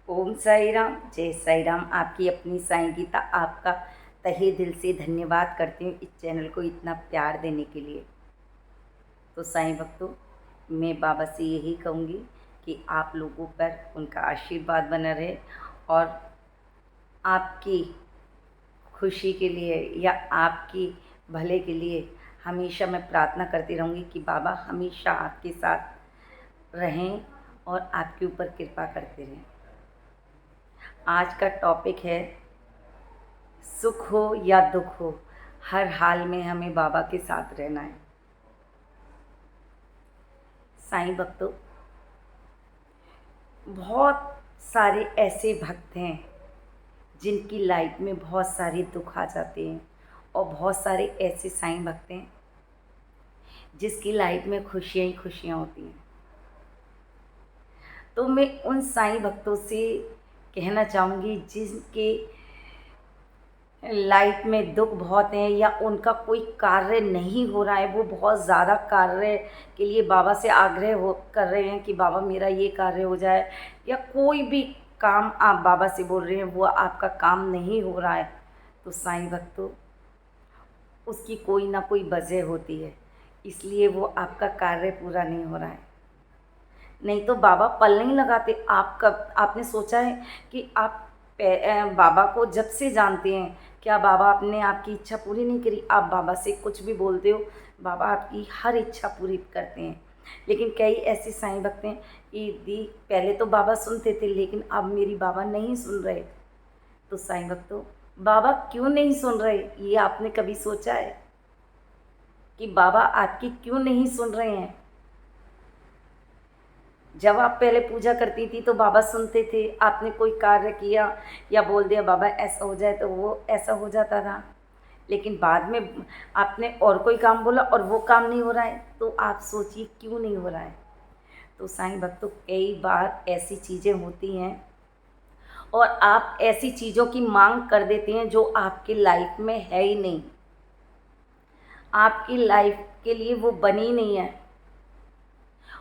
ओम साई राम, जय साई राम। आपकी अपनी साईं गीता आपका तहे दिल से धन्यवाद करती हूँ इस चैनल को इतना प्यार देने के लिए। तो साईं भक्तों, मैं बाबा से यही कहूँगी कि आप लोगों पर उनका आशीर्वाद बना रहे और आपकी खुशी के लिए या आपकी भले के लिए हमेशा मैं प्रार्थना करती रहूँगी कि बाबा हमेशा आपके साथ रहें और आपके ऊपर कृपा करते रहें। आज का टॉपिक है सुख हो या दुख हो, हर हाल में हमें बाबा के साथ रहना है। साईं भक्तों, बहुत सारे ऐसे भक्त हैं जिनकी लाइफ में बहुत सारे दुख आ जाते हैं और बहुत सारे ऐसे साईं भक्त हैं जिसकी लाइफ में खुशियाँ ही खुशियाँ होती हैं। तो मैं उन साईं भक्तों से कहना चाहूँगी जिनके लाइफ में दुख बहुत हैं या उनका कोई कार्य नहीं हो रहा है, वो बहुत ज़्यादा कार्य के लिए बाबा से आग्रह हो कर रहे हैं कि बाबा मेरा ये कार्य हो जाए, या कोई भी काम आप बाबा से बोल रहे हैं वो आपका काम नहीं हो रहा है, तो साईं भक्तों उसकी कोई ना कोई वजह होती है, इसलिए वो आपका कार्य पूरा नहीं हो रहा है। नहीं तो बाबा पल नहीं लगाते। आपने सोचा है कि आप बाबा को जब से जानते हैं, क्या बाबा आपने आपकी इच्छा पूरी नहीं करी? आप बाबा से कुछ भी बोलते हो, बाबा आपकी हर इच्छा पूरी करते हैं। लेकिन कई ऐसे साईं भक्त हैं कि दी पहले तो बाबा सुनते थे लेकिन अब मेरी बाबा नहीं सुन रहे। तो साईं भक्तों, बाबा क्यों नहीं सुन रहे, ये आपने कभी सोचा है कि बाबा आपकी क्यों नहीं सुन रहे हैं? जब आप पहले पूजा करती थी तो बाबा सुनते थे, आपने कोई कार्य किया या बोल दिया बाबा ऐसा हो जाए तो वो ऐसा हो जाता था। लेकिन बाद में आपने और कोई काम बोला और वो काम नहीं हो रहा है, तो आप सोचिए क्यों नहीं हो रहा है। तो साईं भक्तों, कई बार ऐसी चीज़ें होती हैं और आप ऐसी चीज़ों की मांग कर देते हैं जो आपकी लाइफ में है ही नहीं, आपकी लाइफ के लिए वो बनी नहीं है,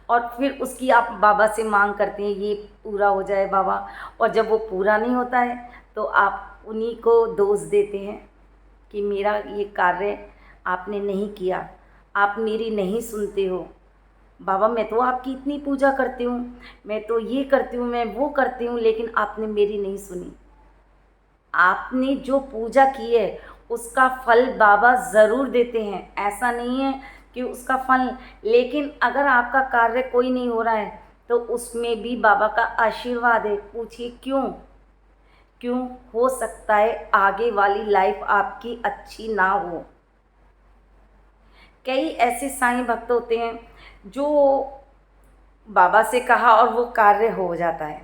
और फिर उसकी आप बाबा से मांग करते हैं ये पूरा हो जाए बाबा, और जब वो पूरा नहीं होता है तो आप उन्हीं को दोष देते हैं कि मेरा ये कार्य आपने नहीं किया, आप मेरी नहीं सुनते हो। बाबा मैं तो आपकी इतनी पूजा करती हूँ, मैं तो ये करती हूँ, मैं वो करती हूँ, लेकिन आपने मेरी नहीं सुनी। आपने जो पूजा की है उसका फल बाबा ज़रूर देते हैं, ऐसा नहीं है कि उसका फल, लेकिन अगर आपका कार्य कोई नहीं हो रहा है तो उसमें भी बाबा का आशीर्वाद है। पूछिए क्यों? क्यों? हो सकता है आगे वाली लाइफ आपकी अच्छी ना हो। कई ऐसे साईं भक्त होते हैं जो बाबा से कहा और वो कार्य हो जाता है,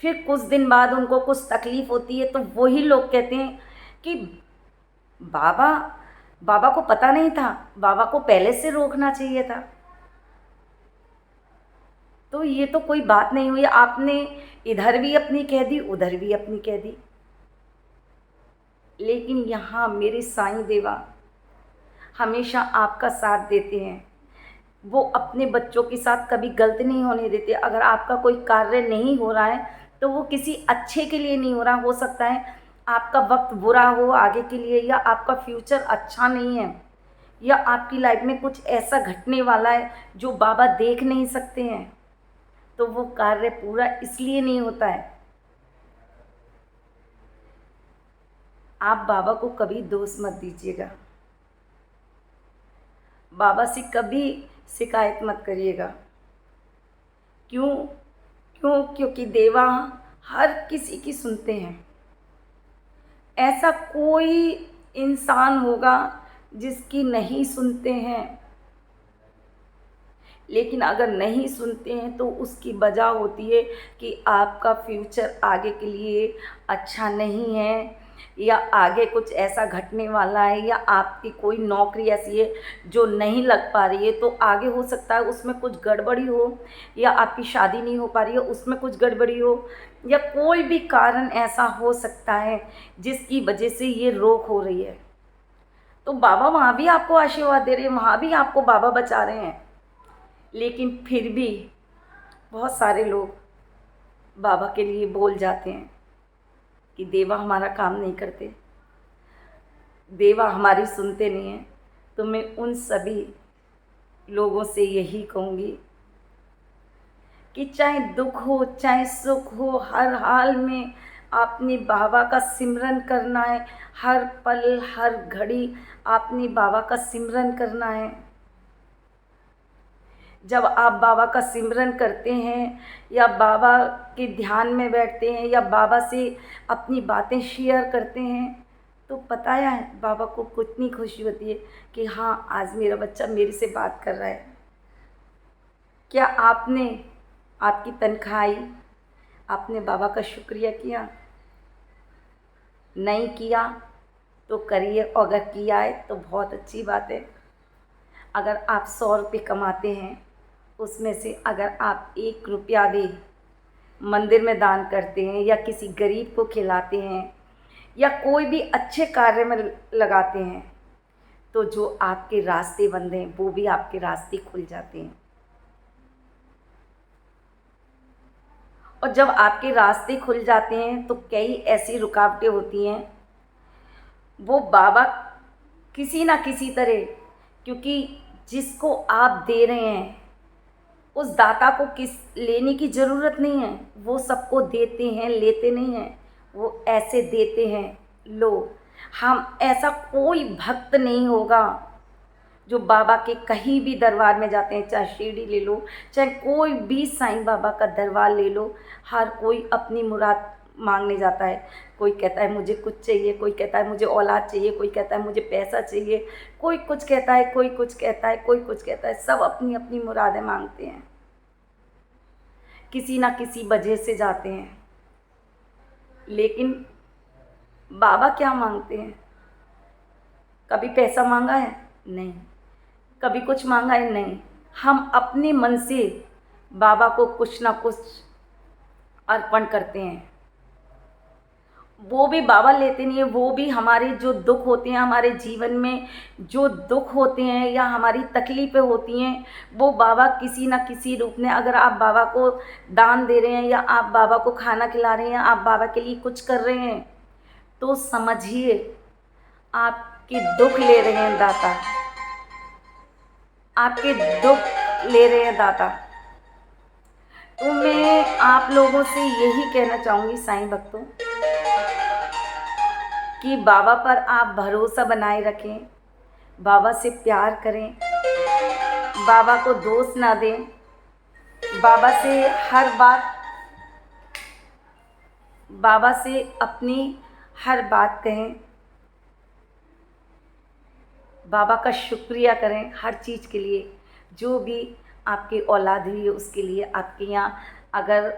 फिर कुछ दिन बाद उनको कुछ तकलीफ़ होती है तो वही लोग कहते हैं कि बाबा बाबा को पता नहीं था, बाबा को पहले से रोकना चाहिए था। तो ये तो कोई बात नहीं हुई, आपने इधर भी अपनी कह दी उधर भी अपनी कह दी। लेकिन यहाँ मेरे साईं देवा हमेशा आपका साथ देते हैं, वो अपने बच्चों के साथ कभी गलत नहीं होने देते। अगर आपका कोई कार्य नहीं हो रहा है तो वो किसी अच्छे के लिए नहीं हो रहा, हो सकता है आपका वक्त बुरा हो आगे के लिए, या आपका फ्यूचर अच्छा नहीं है, या आपकी लाइफ में कुछ ऐसा घटने वाला है जो बाबा देख नहीं सकते हैं, तो वो कार्य पूरा इसलिए नहीं होता है। आप बाबा को कभी दोष मत दीजिएगा, बाबा से कभी शिकायत मत करिएगा। क्यों? क्योंकि देवा हर किसी की सुनते हैं। ऐसा कोई इंसान होगा जिसकी नहीं सुनते हैं, लेकिन अगर नहीं सुनते हैं तो उसकी वजह होती है कि आपका फ्यूचर आगे के लिए अच्छा नहीं है, या आगे कुछ ऐसा घटने वाला है, या आपकी कोई नौकरी ऐसी है जो नहीं लग पा रही है, तो आगे हो सकता है उसमें कुछ गड़बड़ी हो, या आपकी शादी नहीं हो पा रही है उसमें कुछ गड़बड़ी हो, या कोई भी कारण ऐसा हो सकता है जिसकी वजह से ये रोक हो रही है। तो बाबा वहाँ भी आपको आशीर्वाद दे रहे हैं, वहाँ भी आपको बाबा बचा रहे हैं, लेकिन फिर भी बहुत सारे लोग बाबा के लिए बोल जाते हैं कि देवा हमारा काम नहीं करते, देवा हमारी सुनते नहीं हैं, तो मैं उन सभी लोगों से यही कहूँगी कि चाहे दुख हो चाहे सुख हो, हर हाल में आपने बाबा का सिमरन करना है। हर पल हर घड़ी आपने बाबा का सिमरन करना है। जब आप बाबा का सिमरन करते हैं या बाबा के ध्यान में बैठते हैं या बाबा से अपनी बातें शेयर करते हैं, तो पता है बाबा को कितनी खुशी होती है कि हाँ, आज मेरा बच्चा मेरे से बात कर रहा है। क्या आपने, आपकी तनख्वाह आई, आपने बाबा का शुक्रिया किया? नहीं किया तो करिए, और अगर किया है तो बहुत अच्छी बात है। अगर आप 100 रुपये कमाते हैं, उसमें से अगर आप 1 रुपया भी मंदिर में दान करते हैं या किसी गरीब को खिलाते हैं या कोई भी अच्छे कार्य में लगाते हैं, तो जो आपके रास्ते बंद हैं वो भी आपके रास्ते खुल जाते हैं। और जब आपके रास्ते खुल जाते हैं तो कई ऐसी रुकावटें होती हैं, वो बाबा किसी ना किसी तरह, क्योंकि जिसको आप दे रहे हैं उस दाता को किस लेने की ज़रूरत नहीं है, वो सबको देते हैं, लेते नहीं हैं, वो ऐसे देते हैं। लो, हम ऐसा कोई भक्त नहीं होगा जो बाबा के कहीं भी दरबार में जाते हैं, चाहे शिरडी ले लो, चाहे कोई भी साईं बाबा का दरबार ले लो, हर कोई अपनी मुराद मांगने जाता है। कोई कहता है मुझे कुछ चाहिए, कोई कहता है मुझे औलाद चाहिए, कोई कहता है मुझे पैसा चाहिए, कोई कुछ कहता है, कोई कुछ कहता है, कोई कुछ कहता है। सब अपनी अपनी मुरादें मांगते हैं, किसी ना किसी वजह से जाते हैं। लेकिन बाबा क्या मांगते हैं? कभी पैसा मांगा है? नहीं। कभी कुछ मांगा है? नहीं। हम अपने मन से बाबा को कुछ ना कुछ अर्पण करते हैं। वो भी बाबा लेते नहीं है, वो भी हमारे जो दुख होते हैं, हमारे जीवन में जो दुख होते हैं या हमारी तकलीफ़ें होती हैं, वो बाबा किसी न किसी रूप में, अगर आप बाबा को दान दे रहे हैं या आप बाबा को खाना खिला रहे हैं, आप बाबा के लिए कुछ कर रहे हैं, तो समझिए आपके दुख ले रहे हैं दाता, आपके दुख ले रहे हैं दाता। तो मैं आप लोगों से यही कहना चाहूँगी साईं भक्तों कि बाबा पर आप भरोसा बनाए रखें, बाबा से प्यार करें, बाबा को दोष ना दें, बाबा से हर बात, बाबा से अपनी हर बात कहें, बाबा का शुक्रिया करें हर चीज़ के लिए। जो भी आपकी औलाद हुई है उसके लिए, आपके यहाँ अगर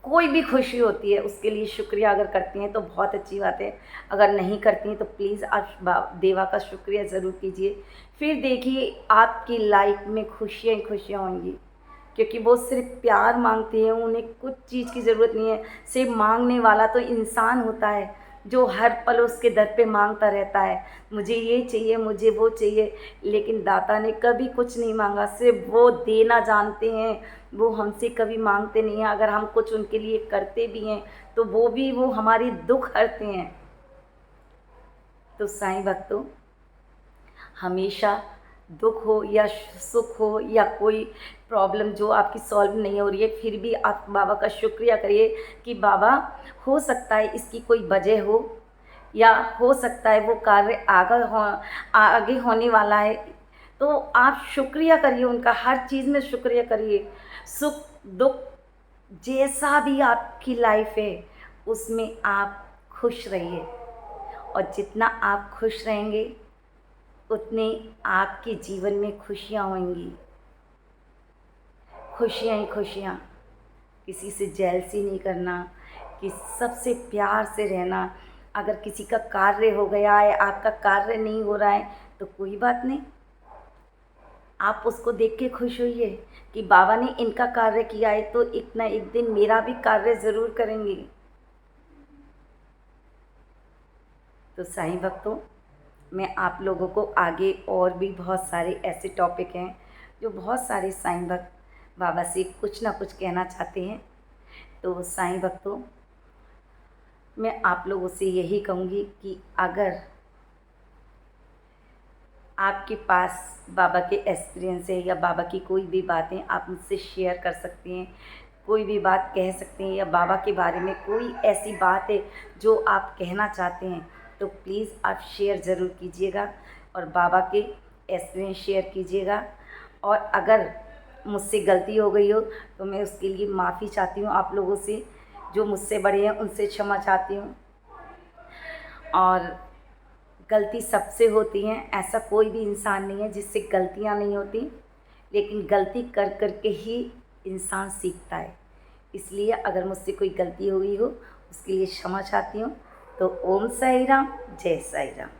कोई भी खुशी होती है उसके लिए शुक्रिया अगर करती हैं तो बहुत अच्छी बात है। अगर नहीं करती हैं तो प्लीज़ आप देवा का शुक्रिया ज़रूर कीजिए। फिर देखिए आपकी लाइफ में खुशियाँ ही खुशियाँ होंगी, क्योंकि वो सिर्फ प्यार मांगते हैं, उन्हें कुछ चीज़ की ज़रूरत नहीं है। सिर्फ मांगने वाला तो इंसान होता है जो हर पल उसके दर पे मांगता रहता है, मुझे ये चाहिए, मुझे वो चाहिए। लेकिन दाता ने कभी कुछ नहीं मांगा, सिर्फ वो देना जानते हैं, वो हमसे कभी मांगते नहीं हैं। अगर हम कुछ उनके लिए करते भी हैं तो वो हमारी दुख हरते हैं। तो साईं भक्तों, हमेशा दुख हो या सुख हो या कोई प्रॉब्लम जो आपकी सॉल्व नहीं हो रही है, फिर भी आप बाबा का शुक्रिया करिए कि बाबा, हो सकता है इसकी कोई वजह हो या हो सकता है वो कार्य आगे होने वाला है, तो आप शुक्रिया करिए उनका, हर चीज़ में शुक्रिया करिए। सुख दुख जैसा भी आपकी लाइफ है उसमें आप खुश रहिए, और जितना आप खुश रहेंगे उतने आपके जीवन में खुशियाँ होंगी, खुशियाँ ही खुशियाँ। किसी से जेलसी नहीं करना, कि सबसे प्यार से रहना। अगर किसी का कार्य हो गया है, आपका कार्य नहीं हो रहा है, तो कोई बात नहीं, आप उसको देख के खुश होइए कि बाबा ने इनका कार्य किया है तो एक ना एक दिन मेरा भी कार्य ज़रूर करेंगे। तो साईं भक्तों, मैं आप लोगों को आगे और भी बहुत सारे ऐसे टॉपिक हैं जो बहुत सारे साईं भक्त बाबा से कुछ ना कुछ कहना चाहते हैं, तो साईं भक्तों, मैं आप लोगों से यही कहूँगी कि अगर आपके पास बाबा के एक्सपीरियंस है या बाबा की कोई भी बातें आप मुझसे शेयर कर सकती हैं, कोई भी बात कह सकते हैं, या बाबा के बारे में कोई ऐसी बात है जो आप कहना चाहते हैं, तो प्लीज़ आप शेयर ज़रूर कीजिएगा और बाबा के एक्सपीरियंस शेयर कीजिएगा। और अगर मुझसे गलती हो गई हो तो मैं उसके लिए माफ़ी चाहती हूँ आप लोगों से, जो मुझसे बड़े हैं उनसे क्षमा चाहती हूँ। और गलती सबसे होती है, ऐसा कोई भी इंसान नहीं है जिससे गलतियाँ नहीं होती, लेकिन गलती कर कर के ही इंसान सीखता है। इसलिए अगर मुझसे कोई गलती हुई हो उसके लिए क्षमा चाहती हूँ। तो ओम साई राम, जय साई राम।